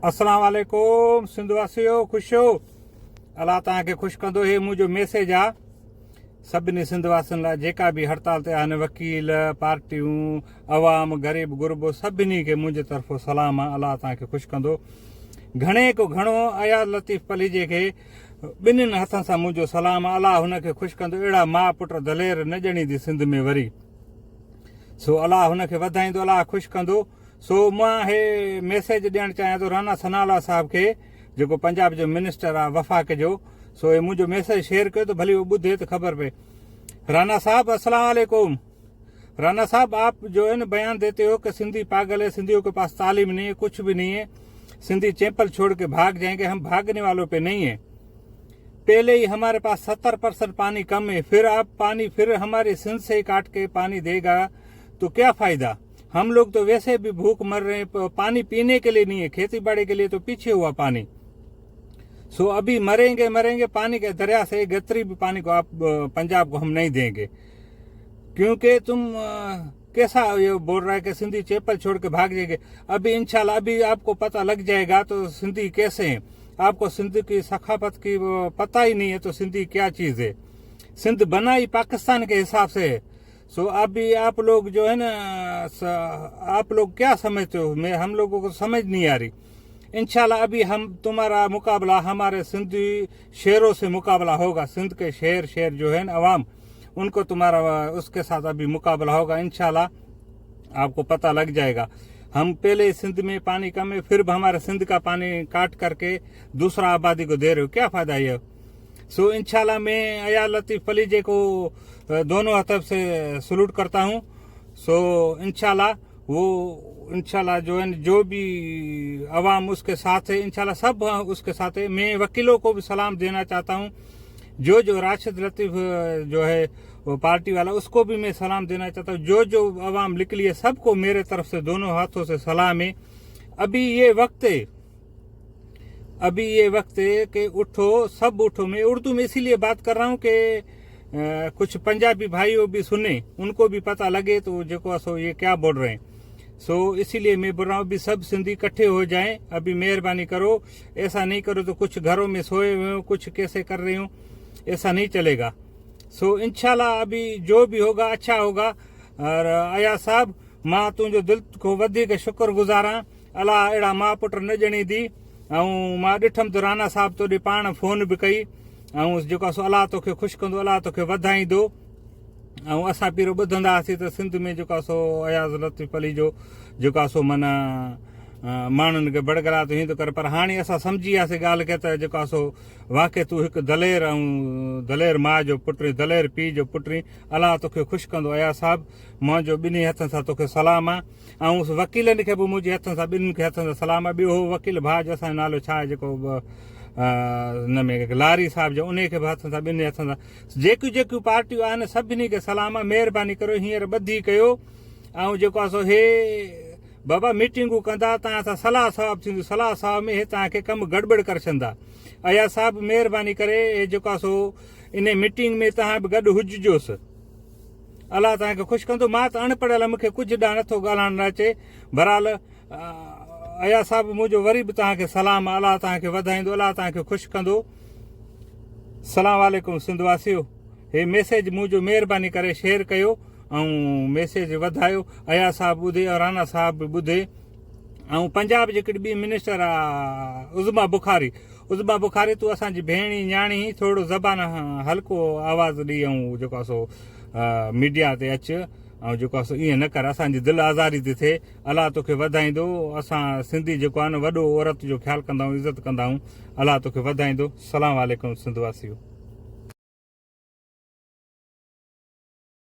अस्सलाम वालेकुम सिंधवासियो, खुश हो। अल्लाह तव्हांखे ख़ुशि कंदो। हे मुंहिंजो मैसेज आहे सभिनी सिंधवासियुनि लाइ जेका बि हड़ताल ते आहिनि, वकील, पार्टियूं, अवाम, ग़रीब गुरबो, सभिनी खे मुंहिंजे तरफ़ो सलाम आहे। अल्लाह तव्हांखे ख़ुशि कंदो। घणे को घणो अयाज़ लतीफ़ पलीजे खे ॿिन्हिनि हथनि सां मुंहिंजो सलाम आहे। अल्लाह हुनखे ख़ुशि कंदो। अहिड़ा माउ पुट दलेर न ॼणींदी सिंध में वरी। सो अल्लाह हुनखे वधाईंदो, अल्लाह ख़ुशि कंदो। सो मां हे मैसेज ॾियणु चाहियां थो राना सनाला साहब खे, जेको पंजाब जो मिनिस्टर आहे वफ़ाक़ जो। सो हे मुंहिंजो मैसेज शेयर कयो तो भली वो ॿुधे तो ख़बर पए। राना साहब अस्सलाम वालेकुम। राना साहब, आप जो है ना बयान देते हो कि सिंधी पागल है, सिंधियों के पास तालीम नहीं है, कुछ भी नहीं है, सिंधी चैंपल छोड़ के भाग जाएंगे। हम भागने वालों पे नहीं है। पहले ही हमारे पास 70% पानी कम है, फिर आप पानी फिर हमारे सिंध से ही काट के पानी देगा तो क्या फायदा। हम लोग तो वैसे भी भूख मर रहे हैं, पानी पीने के लिए नहीं है, खेती बाड़ी के लिए तो पीछे हुआ पानी। सो अभी मरेंगे पानी के दरिया से गतरी भी पानी को आप पंजाब को हम नहीं देंगे। क्योंकि तुम कैसा ये बोल रहा है कि सिंधी चैपल छोड़ के भाग जाएंगे। अभी इंशाल्लाह अभी आपको पता लग जाएगा तो सिंधी कैसे हैं। आपको सिंध की सखाफत की पता ही नहीं है तो सिंधी क्या चीज़ है। सिंध बना ही पाकिस्तान के हिसाब से है। सो अभी आप लोग जो है ना, आप लोग क्या समझते हो, हम लोगों को समझ नहीं आ रही। इंशाल्लाह अभी हम तुम्हारा मुकाबला हमारे सिंधी शेरों से मुकाबला होगा। सिंध के शेर जो है ना अवाम, उनको तुम्हारा उसके साथ अभी मुकाबला होगा। इंशाल्लाह आपको पता लग जाएगा। हम पहले सिंध में पानी कम है, फिर भी हमारे सिंध का पानी काट करके दूसरा आबादी को दे रहे हो, क्या फायदा ये। सो इंशाल्लाह मैं अयाज़ लतीफ़ पलीजे को दोनों तरफ से सलूट करता हूँ। सो इंशाल्लाह जो है जो भी अवाम उसके साथ है, इंशाल्लाह सब उसके साथ है। मैं वकीलों को भी सलाम देना चाहता हूँ। जो राशिद लतीफ़ जो है वो पार्टी वाला, उसको भी मैं सलाम देना चाहता हूँ। जो अवाम निकली है सबको मेरे तरफ से दोनों हाथों से सलाम है। अभी ये वक्त है कि उठो, सब उठो। मैं उर्दू में इसीलिए बात कर रहा हूँ कि कुछ पंजाबी भाइयों भी सुने, उनको भी पता लगे तो जो सो ये क्या बोल रहे हैं। सो इसीलिए मैं बोल रहा हूँ अभी सब सिंधी इकट्ठे हो जाएं। अभी मेहरबानी करो, ऐसा नहीं करो तो कुछ घरों में सोए हुए हो, कुछ कैसे कर रहे हो, ऐसा नहीं चलेगा। सो इंशाल्लाह अभी जो भी होगा अच्छा होगा। और अयाज़ साहब, मां तुझो दिल को वधीक शुक्रगुज़ार आहियां। अल्लाह अहिड़ा माउ पुट न ॼणींदी। ऐं मां ॾिठमि त राना साहब तोॾे पाण फ़ोन बि कई। ऐं जेको सो अल्लाह तोखे ख़ुशि कंदो, अल्लाह तोखे वधाईंदो। ऐं असां पहिरियों ॿुधंदा हुआसीं त सिंध में जेको सो अयाज़ लतीफ़ अली जो जेको सो माना माण्हुनि खे बड़गड़ा थो ईंदो करे। पर हाणे असां सम्झी वियासीं ॻाल्हि खे त जेको सो वाक़ई तूं हिकु दलेर ऐं दलेर माउ जो पुटु, दलेर पीउ जो पुटु। अल्लाह तोखे ख़ुशि कंदो। अयाज़ साहब, मुंहिंजो ॿिन्ही हथनि सां तोखे सलाम आहे। ऐं वकीलनि खे बि मुंहिंजे हथनि सां ॿिन्हिनि खे हथनि सां सलाम आहे। ॿियो वकील भाउ जो असांजो नालो छा आहे जेको हिन में लारी साहब जो, उन खे बि हथनि सां ॿिन्ही हथनि सां जेकियूं पार्टियूं आहिनि सभिनी खे सलाम आहे। महिरबानी करो हींअर ॿधी कयो। ऐं जेको आहे सो हे बाबा मीटिंगूं कंदा, तव्हां सां सलाह सवाब थींदी। सलाह सवाब में हे तव्हांखे कमु गड़बड़ करे छॾंदा। अयाज़ साहब महिरबानी करे हे जेको आहे सो इन मीटिंग में तव्हां बि गॾु हुजिजोसि। अल्लाह तव्हांखे ख़ुशि कंदो। मां त अनपढ़ियल, मूंखे कुझु ॾांहुं नथो ॻाल्हाइण न अचे। बहरहाल अयाज़ साहब मुंहिंजो वरी बि तव्हांखे सलाम आहे। अल्लाह तव्हांखे वधाईंदो, अल्लाह तव्हांखे ख़ुशि कंदो। सलाम वालेकुम सिंधवासियो। हे मैसेज मुंहिंजो महिरबानी करे शेयर कयो ऐं मैसेज वधायो। अयाज़ साहब ॿुधे और राना साहब बि ॿुधे। ऐं पंजाब जी हिकिड़ी ॿी मिनिस्टर आहे उज़मा बुखारी, तूं असांजी भेणी न्याणी, थोरो ज़बान हल्को आवाज़ ॾेई ऐं जेको आहे सो मीडिया ते अचु। ऐं जेको आहे सो ईअं न कर, असांजी दिलि आज़ारी थी थिए। अल्लाह तोखे वधाईंदो। असां सिंधी जेको आहे न वॾो औरत जो ख़्यालु कंदा आहियूं, इज़त कंदा आहियूं। अल्लाह तोखे वधाईंदो। सलाम वालेकुम सिंधवासियो।